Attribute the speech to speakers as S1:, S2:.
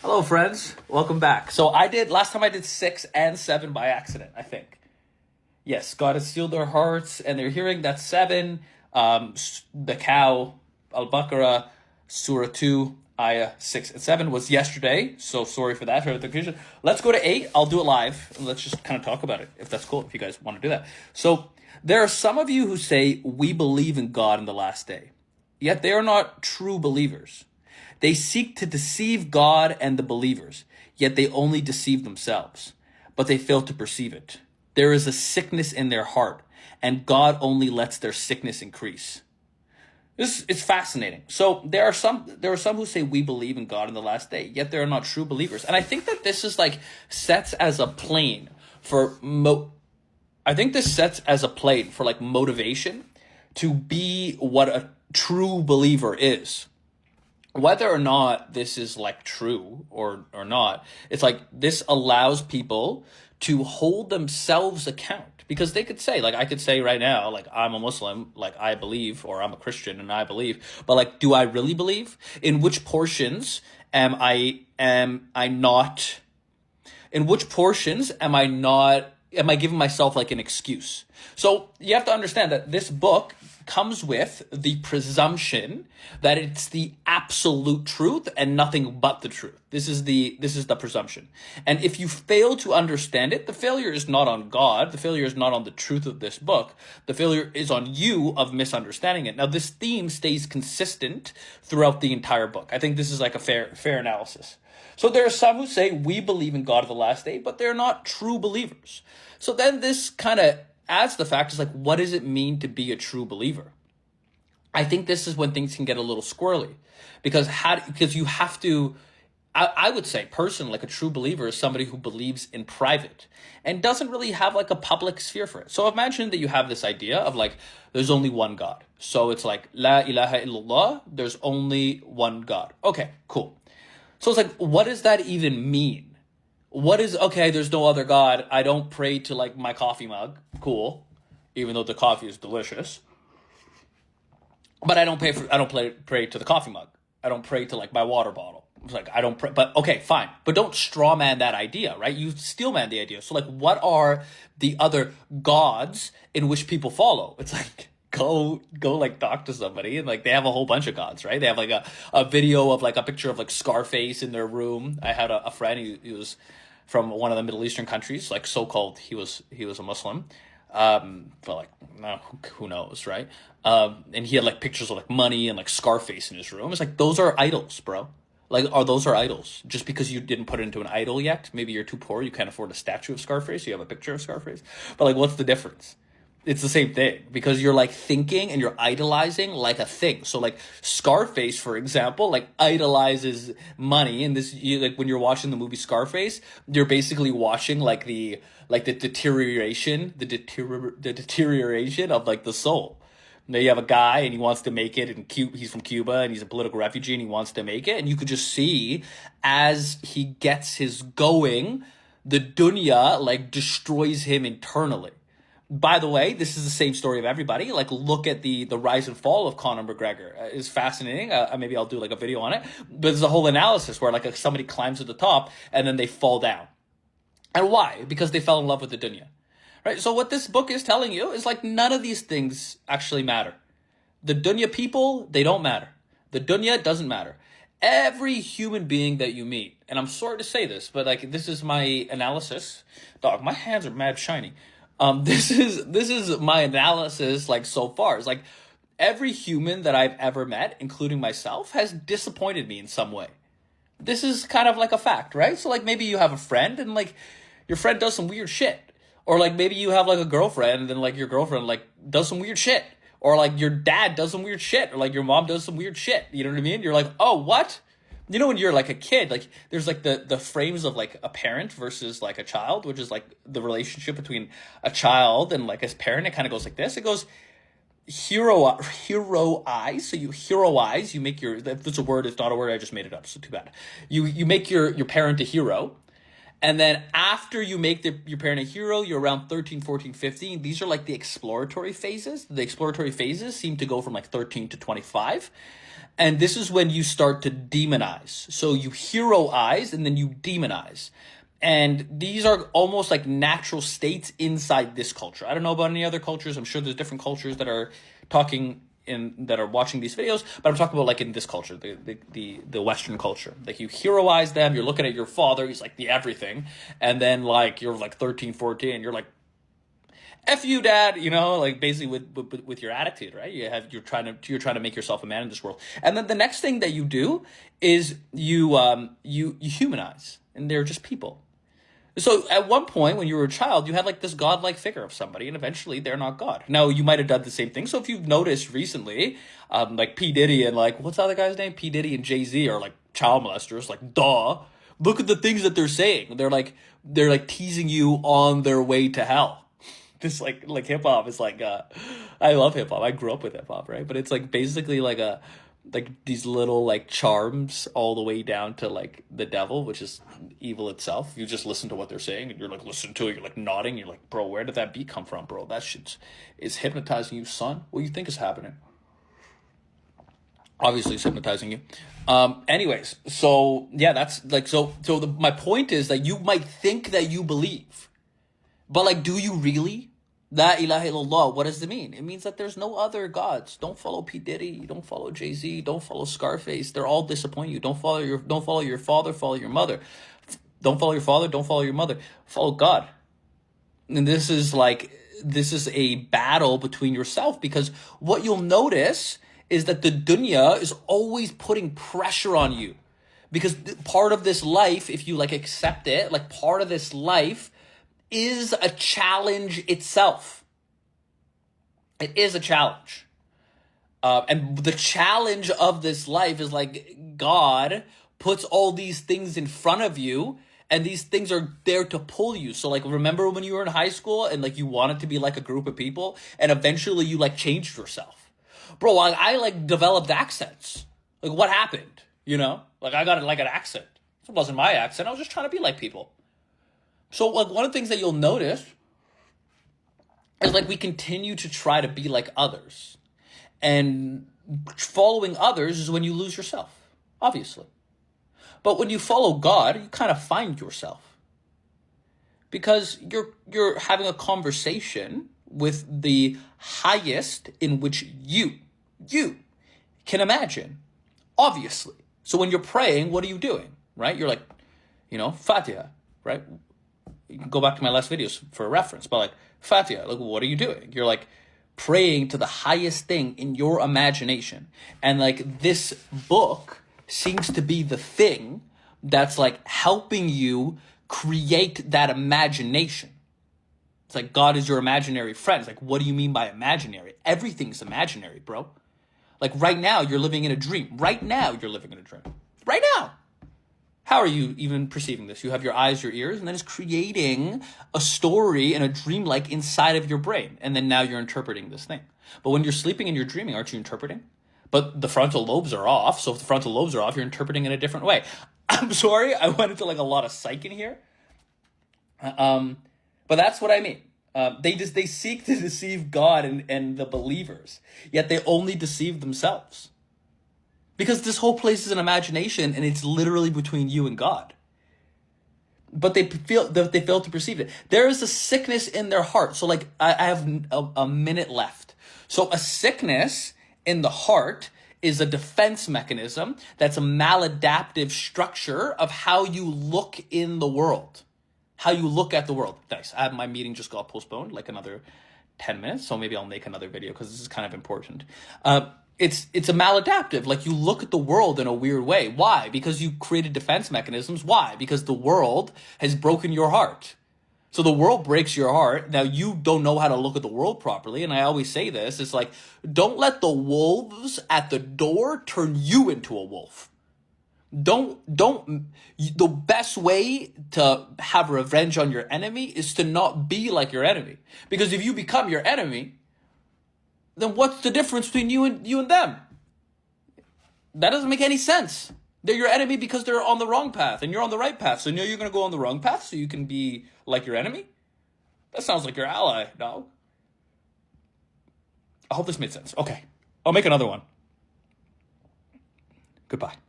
S1: Hello, friends. Welcome back. So last time I did 6 and 7 by accident, I think. Yes, God has sealed their hearts and their hearing. That's 7. The cow, Al-Baqarah, Surah 2, ayah 6 and 7 was yesterday. So sorry for that. Let's go to 8. I'll do it live. And let's just kind of talk about it, if that's cool, if you guys want to do that. So there are some of you who say, we believe in God in the last day. Yet they are not true believers. They seek to deceive God and the believers, yet they only deceive themselves, but they fail to perceive it. There is a sickness in their heart, and God only lets their sickness increase. It's fascinating. So there are some who say we believe in God in the last day, yet they are not true believers. And I think that this is sets as a plane for motivation to be what a true believer is. Whether or not this is true or not, it's this allows people to hold themselves account, because they could say, I could say right now, I'm a Muslim, I believe, or I'm a Christian and I believe, but do I really believe? In which portions am I not? In which portions am I giving myself an excuse? So you have to understand that this book comes with the presumption that it's the absolute truth and nothing but the truth. This is the presumption. And if you fail to understand it, the failure is not on God. The failure is not on the truth of this book. The failure is on you of misunderstanding it. Now, this theme stays consistent throughout the entire book. I think this is a fair analysis. So there are some who say we believe in God of the last day, but they're not true believers. So then this kind of adds the fact is what does it mean to be a true believer? I think this is when things can get a little squirrely, because you have to. I would say personally, a true believer is somebody who believes in private and doesn't really have a public sphere for it. So imagine that you have this idea of there's only one God. So it's La ilaha illallah. There's only one God. Okay, cool. So it's what does that even mean? What is, okay, there's no other God. I don't pray to my coffee mug. Cool. Even though the coffee is delicious. But I don't pray to the coffee mug. I don't pray to my water bottle. It's I don't pray, but okay, fine. But don't straw man that idea, right? You steel man the idea. So what are the other gods in which people follow? It's go talk to somebody, and they have a whole bunch of gods, right? They have a video of a picture of Scarface in their room. I had a friend who was from one of the Middle Eastern countries, so-called he was a Muslim, but no, who knows, right? And he had pictures of money and Scarface in his room. It's those are idols, bro. Those are idols. Just because you didn't put it into an idol yet, maybe you're too poor, you can't afford a statue of Scarface, you have a picture of Scarface. But what's the difference? It's the same thing, because you're thinking and you're idolizing a thing. So Scarface, for example, idolizes money, and this when you're watching the movie Scarface, you're basically watching the deterioration of the soul. Now you have a guy and he wants to make it in Cuba. He's from Cuba and he's a political refugee and he wants to make it, and you could just see as he gets his going, the dunya destroys him internally. By the way, this is the same story of everybody. Look at the rise and fall of Conor McGregor. It's fascinating. Maybe I'll do a video on it. But there's a whole analysis where somebody climbs to the top and then they fall down. And why? Because they fell in love with the dunya. Right? So what this book is telling you is none of these things actually matter. The dunya people, they don't matter. The dunya doesn't matter. Every human being that you meet, and I'm sorry to say this, but this is my analysis. Dog, my hands are mad shiny. This is my analysis so far. It's every human that I've ever met, including myself, has disappointed me in some way. This is kind of a fact, right? So maybe you have a friend and your friend does some weird shit. Or maybe you have a girlfriend and your girlfriend does some weird shit. Or your dad does some weird shit. Or your mom does some weird shit. You know what I mean? You're oh, what? You know, when you're a kid, there's the frames of a parent versus a child, which is the relationship between a child and his parent. It kind of goes like this. It goes hero eyes. So you hero eyes. You make your, if it's a word, it's not a word. I just made it up. So too bad. You make your parent a hero. And then after you make your parent a hero, you're around 13, 14, 15. These are the exploratory phases. The exploratory phases seem to go from 13 to 25. And this is when you start to demonize. So you heroize and then you demonize. And these are almost like natural states inside this culture. I don't know about any other cultures. I'm sure there's different cultures that are that are watching these videos, but I'm talking about like in this culture, the Western culture. Like you heroize them, you're looking at your father, he's like the everything. And then like you're like 13, 14, you're like, F you, dad, like basically with your attitude, right? You're trying to make yourself a man in this world. And then the next thing that you do is you humanize, and they're just people. So at one point when you were a child, you had like this godlike figure of somebody, and eventually they're not God. Now you might have done the same thing. So if you've noticed recently, like P. Diddy and like, what's the other guy's name? P. Diddy and Jay-Z are like child molesters, like duh. Look at the things that they're saying. They're like teasing you on their way to hell. This like hip hop is like I love hip hop. I grew up with hip hop, right? But it's like basically like these little like charms all the way down to like the devil, which is evil itself. You just listen to what they're saying and you're like listening to it, you're like nodding, you're like, bro, where did that beat come from, bro? That shit is hypnotizing you, son. What do you think is happening? Obviously it's hypnotizing you. Anyways, so yeah, that's like my point is that you might think that you believe, but like, do you really? La ilaha illallah, what does it mean? It means that there's no other gods. Don't follow P. Diddy, don't follow Jay-Z, don't follow Scarface. They're all disappoint you. Don't follow your father, follow your mother. Don't follow your father, don't follow your mother. Follow God. And this is a battle between yourself, because what you'll notice is that the dunya is always putting pressure on you. Because part of this life, if you like accept it, like part of this life is a challenge itself. It is a challenge. And the challenge of this life is like God puts all these things in front of you, and these things are there to pull you. So like, remember when you were in high school and like you wanted to be like a group of people, and eventually you like changed yourself. Bro, I like developed accents. Like what happened? Like I got like an accent. It wasn't my accent. I was just trying to be like people. So like one of the things that you'll notice is like we continue to try to be like others. And following others is when you lose yourself, obviously. But when you follow God, you kind of find yourself. Because you're having a conversation with the highest in which you can imagine, obviously. So when you're praying, what are you doing, right? You're like, Fatiha, right? You can go back to my last videos for a reference, but like Fatiha, like what are you doing? You're like praying to the highest thing in your imagination. And like this book seems to be the thing that's like helping you create that imagination. It's like God is your imaginary friend. It's like, what do you mean by imaginary? Everything's imaginary, bro. Like right now you're living in a dream. Right now you're living in a dream. Right now. How are you even perceiving this? You have your eyes, your ears, and then it's creating a story and a dream like inside of your brain. And then now you're interpreting this thing. But when you're sleeping and you're dreaming, aren't you interpreting? But the frontal lobes are off. So if the frontal lobes are off, you're interpreting in a different way. I'm sorry, I went into like a lot of psych in here. But that's what I mean. They seek to deceive God and the believers, yet they only deceive themselves. Because this whole place is an imagination, and it's literally between you and God. But they fail to perceive it. There is a sickness in their heart. So like, I have a minute left. So a sickness in the heart is a defense mechanism that's a maladaptive structure of how you look in the world. How you look at the world. Nice. My meeting just got postponed like another 10 minutes. So maybe I'll make another video because this is kind of important. It's a maladaptive. Like you look at the world in a weird way. Why? Because you created defense mechanisms. Why? Because the world has broken your heart. So the world breaks your heart. Now you don't know how to look at the world properly. And I always say this. It's like, don't let the wolves at the door turn you into a wolf. The best way to have revenge on your enemy is to not be like your enemy. Because if you become your enemy, then what's the difference between you and them? That doesn't make any sense. They're your enemy because they're on the wrong path and you're on the right path. So now you're going to go on the wrong path so you can be like your enemy? That sounds like your ally, dog. I hope this made sense. Okay, I'll make another one. Goodbye.